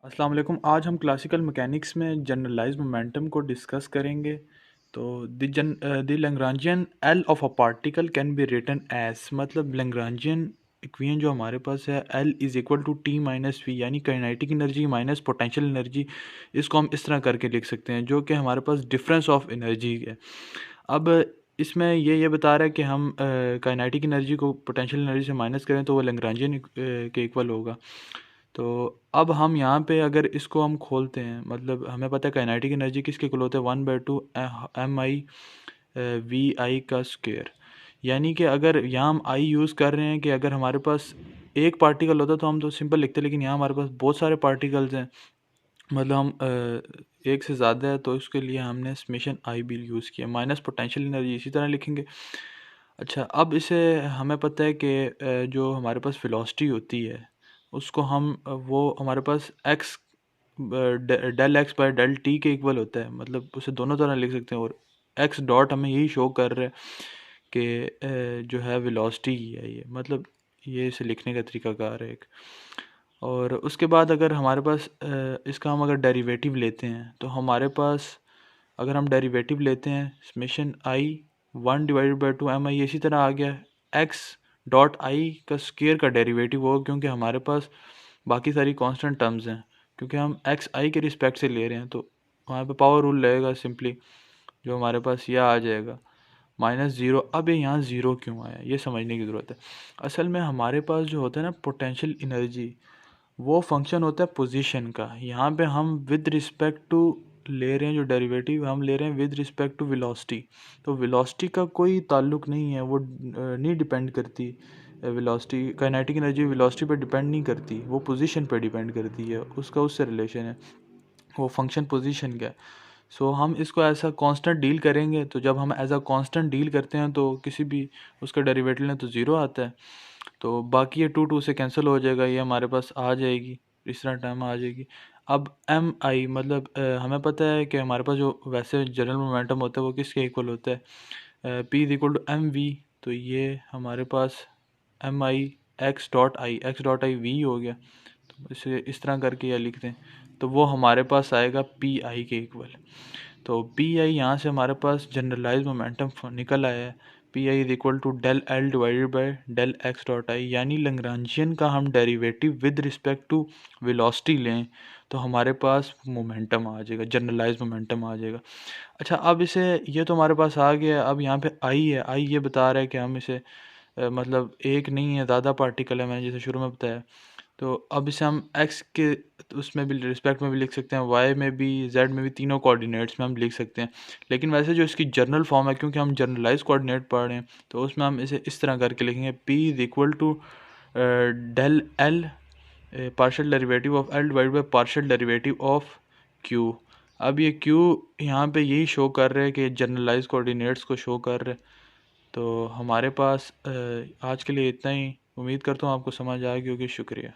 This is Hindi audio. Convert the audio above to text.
अस्सलाम वालेकुम। आज हम क्लासिकल मैकेनिक्स में जनरलाइज्ड मोमेंटम को डिस्कस करेंगे। तो the Lagrangian L of a particle can be written as, मतलब लैग्रांजियन इक्वेशन जो हमारे पास है L is equal to T minus V, यानी kinetic energy minus potential energy. इसको हम इस तरह करके लिख सकते हैं, जो कि हमारे पास डिफरेंस ऑफ एनर्जी है। अब इसमें ये बता रहा है कि हम काइनेटिक एनर्जी को पोटेंशियल एनर्जी से माइनस करें तो वो लैग्रांजियन के इक्वल होगा। तो अब हम यहाँ पे अगर इसको हम खोलते हैं, मतलब हमें पता है काइनेटिक एनर्जी किसके इक्वल होता है, 1/2 एम आई वी आई का स्क्वायर। यानी कि अगर यहाँ हम आई यूज़ कर रहे हैं कि अगर हमारे पास एक पार्टिकल होता तो हम तो सिंपल लिखते, लेकिन यहाँ हमारे पास बहुत सारे पार्टिकल्स हैं, मतलब हम एक से ज़्यादा है, तो उसके लिए हमने समेशन आई भी यूज़ किया। माइनस पोटेंशियल एनर्जी इसी तरह लिखेंगे। अच्छा, अब इसे हमें पता है कि जो हमारे पास वेलोसिटी होती है उसको हम वो हमारे पास X del X by del T के इक्वल होता है, मतलब उसे दोनों तरह लिख सकते हैं। और एक्स डॉट हमें यही शो कर रहा है कि जो है वेलोसिटी ही है ये, मतलब ये इसे लिखने का तरीकाकार है एक। और उसके बाद अगर हमारे पास इसका हम अगर डेरिवेटिव लेते हैं तो हमारे पास, अगर हम डेरिवेटिव लेते हैं समेशन आई 1/2 एम आई, इसी तरह आ गया एक्स डॉट आई का स्क्वायर का डेरिवेटिव होगा, क्योंकि हमारे पास बाकी सारी कांस्टेंट टर्म्स हैं। क्योंकि हम एक्स आई के रिस्पेक्ट से ले रहे हैं तो वहाँ पे पावर रूल लगेगा सिंपली, जो हमारे पास यह आ जाएगा -0। अब ये यहाँ ज़ीरो क्यों आया, ये समझने की ज़रूरत है। असल में हमारे पास जो होता है ना पोटेंशियल एनर्जी, वो फंक्शन होता है पोजीशन का। यहाँ पे हम विद रिस्पेक्ट टू ले रहे हैं, जो डेरिवेटिव हम ले रहे हैं विद रिस्पेक्ट टू वेलोसिटी। तो वेलोसिटी का कोई ताल्लुक नहीं है, वो नहीं डिपेंड करती। वेलोसिटी काइनेटिक एनर्जी वेलोसिटी पे डिपेंड नहीं करती, वो पोजीशन पे डिपेंड करती है, उसका उससे रिलेशन है, वो फंक्शन पोजीशन का है। सो हम इसको ऐसा कांस्टेंट डील करेंगे, तो जब हम एज अ कांस्टेंट डील करते हैं तो किसी भी उसका डेरिवेटिव लें तो ज़ीरो आता है। तो बाकी ये टू टू से कैंसिल हो जाएगा, ये हमारे पास आ जाएगी, इस तरह टर्म आ जाएगी। अब एम आई, मतलब हमें पता है कि हमारे पास जो वैसे जनरल मोमेंटम होता है वो किसके इक्वल होता है, P is equal to M V. तो ये हमारे पास M I X dot I V हो गया। तो इसे इस तरह करके या लिख दें तो वो हमारे पास आएगा पी आई के इक्वल। तो पी आई यहाँ से हमारे पास जनरलाइज मोमेंटम निकल आया है, p i is equal to del L divided by del x dot i. यानी लैग्रांजियन का हम derivative with respect to velocity लें तो हमारे पास मोमेंटम आ जाएगा, जनरलाइज मोमेंटम आ जाएगा। अच्छा, अब इसे ये तो हमारे पास आ गया। अब यहाँ पे आई है, आई ये बता रहा है कि हम इसे मतलब एक नहीं है, ज़्यादा पार्टिकल है, मैंने जैसे शुरू में बताया। तो अब इसे हम एक्स के उसमें भी रिस्पेक्ट में भी लिख सकते हैं, वाई में भी, जेड में भी, तीनों कोऑर्डिनेट्स में हम लिख सकते हैं। लेकिन वैसे जो इसकी जर्नल फॉर्म है, क्योंकि हम जनरलाइज कोऑर्डिनेट पढ़ रहे हैं, तो उसमें हम इसे इस तरह करके लिखेंगे, p is equal to del L partial derivative of L divide by partial derivative of q. अब ये क्यू यहाँ पे यही शो कर रहे हैं कि जनरलाइज कोऑर्डिनेट्स को शो कर रहे हैं। तो हमारे पास आज के लिए इतना ही। उम्मीद करता हूँ आपको समझ आ गई होगी। शुक्रिया।